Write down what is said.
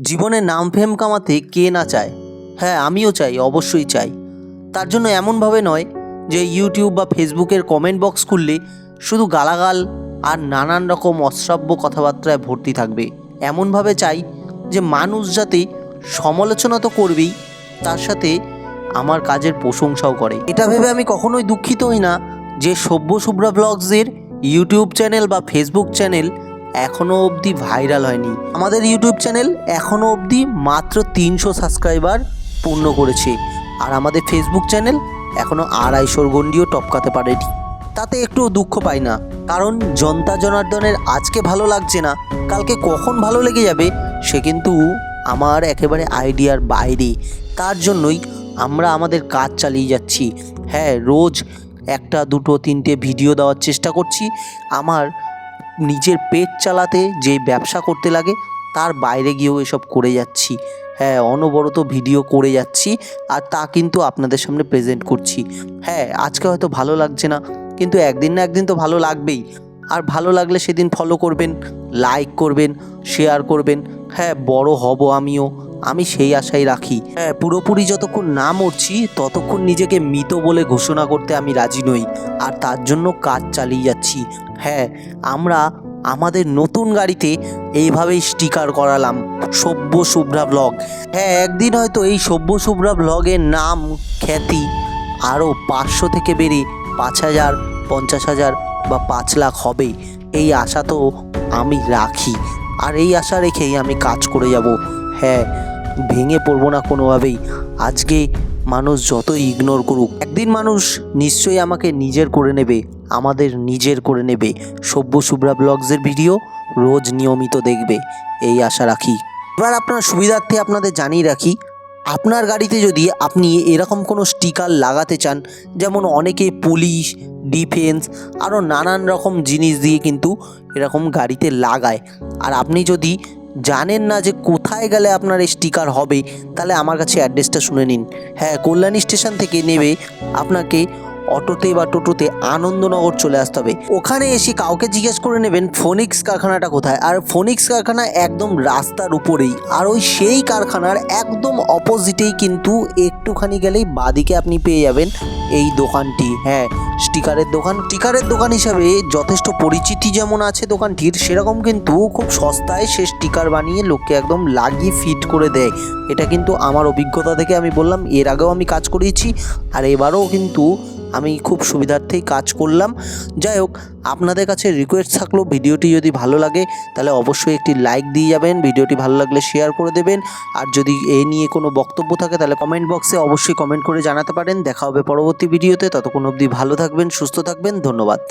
জীবনে নাম ফেম কামাতে কে না চায়? হ্যাঁ, আমিও চাই, অবশ্যই চাই। তার জন্য এমনভাবে নয় যে ইউটিউব বা ফেসবুকের কমেন্ট বক্স খুললে শুধু গালাগাল আর নানান রকম অশ্রাব্য কথাবার্তায় ভর্তি থাকবে। এমনভাবে চাই যে মানুষ যাতে সমালোচনা তো করবেই, তার সাথে আমার কাজের প্রশংসাও করে। এটা ভেবে আমি কখনোই দুঃখিত হই না যে সভ্য শুভ্রা ব্লগসের ইউটিউব চ্যানেল বা ফেসবুক চ্যানেল এখনও অবধি ভাইরাল হয়নি। আমাদের ইউটিউব চ্যানেল এখনও অবধি মাত্র 300 সাবস্ক্রাইবার পূর্ণ করেছে, আর আমাদের ফেসবুক চ্যানেল এখনও 250 গণ্ডিও টপকাতে পারেনি। তাতে একটু দুঃখ পাই না, কারণ জনতা জনার্দনের আজকে ভালো লাগছে না, কালকে কখন ভালো লেগে যাবে সে কিন্তু আমার একেবারে আইডিয়ার বাইরে। তার জন্যই আমরা আমাদের কাজ চালিয়ে যাচ্ছি। হ্যাঁ, রোজ একটা দুটো তিনটে ভিডিও দেওয়ার চেষ্টা করছি। আমার নিজের পেট চালাতে যে ব্যবসা করতে লাগে তার বাইরে গিয়েও এসব করে যাচ্ছি। হ্যাঁ, অনবরত ভিডিও করে যাচ্ছি, আর তা কিন্তু আপনাদের সামনে প্রেজেন্ট করছি। হ্যাঁ, আজকে হয়তো ভালো লাগছে না, কিন্তু একদিন না একদিন তো ভালো লাগবেই। আর ভালো লাগলে সেদিন ফলো করবেন, লাইক করবেন, শেয়ার করবেন। হ্যাঁ, বড় হব আমি সেই আশাই রাখি। হ্যাঁ, পুরোপুরি যতক্ষণ না মরছি ততক্ষণ নিজেকে মৃত বলে ঘোষণা করতে আমি রাজি নই, আর তার জন্য কাজ চালিয়ে যাচ্ছি। হ্যাঁ, আমরা আমাদের নতুন গাড়িতে এইভাবেই স্টিকার করালাম সভ্য শুভ্রা ব্লগ। হ্যাঁ, একদিন হয়তো এই সভ্য শুভ্রা ব্লগের নাম খ্যাতি আরও 500 থেকে বেড়ে 5000, 50,000 বা 5 লাখ হবে, এই আশা তো আমি রাখি, আর এই আশা রেখেই আমি কাজ করে যাব। হ্যাঁ, ভেঙে পড়বো না কোনোভাবেই। আজকে মানুষ যতই ইগনোর করুক, একদিন মানুষ নিশ্চয়ই আমাকে নিজের করে নেবে, আমাদের নিজের করে নেবে। সভ্য শুভ্রা ব্লগসের ভিডিও রোজ নিয়মিত দেখবে, এই আশা রাখি। এবার আপনার সুবিধার্থে আপনাদের জানিয়ে রাখি, আপনার গাড়িতে যদি আপনি এরকম কোনো স্টিকার লাগাতে চান, যেমন অনেকে পুলিশ, ডিফেন্স আরও নানান রকম জিনিস দিয়ে কিন্তু এরকম গাড়িতে লাগায়, আর আপনি যদি জানেন না যে কোথায় গেলে আপনার এই স্টিকার হবে, তাহলে আমার কাছে অ্যাড্রেসটা শুনে নিন। হ্যাঁ, কল্যাণী স্টেশন থেকে নেবে আপনাকে অটোতে বা টোটোতে আনন্দনগর চলে আসতে হবে। ওখানে এসে কাউকে জিজ্ঞেস করে নেবেন ফোনিক্স কারখানাটা কোথায়, আর ফোনিক্স কারখানা একদম রাস্তার উপরেই, আর ওই সেই কারখানার একদম অপোজিটেই কিন্তু একটুখানি গেলেই বাদিকে আপনি পেয়ে যাবেন এই দোকানটি। হ্যাঁ, স্টিকারের দোকান হিসাবে যথেষ্ট পরিচিতি যেমন আছে দোকানটির, সেরকম কিন্তু খুব সস্তায় সে স্টিকার বানিয়ে লোককে একদম লাগিয়ে ফিট করে দেয়। এটা কিন্তু আমার অভিজ্ঞতা থেকে আমি বললাম, এর আগেও আমি কাজ করিয়েছি, আর এবারও কিন্তু আমি খুব সুবিধার্থেই কাজ করলাম। যাই হোক, আপনাদের কাছে রিকোয়েস্ট থাকলো, ভিডিওটি যদি ভালো লাগে তাহলে অবশ্যই একটি লাইক দিয়ে যাবেন, ভিডিওটি ভালো লাগলে শেয়ার করে দেবেন, আর যদি এ নিয়ে কোনো বক্তব্য থাকে তাহলে কমেন্ট বক্সে অবশ্যই কমেন্ট করে জানাতে পারেন। দেখা হবে পরবর্তী ভিডিওতে, ততক্ষণ অবধি ভালো থাকবেন, সুস্থ থাকবেন, ধন্যবাদ।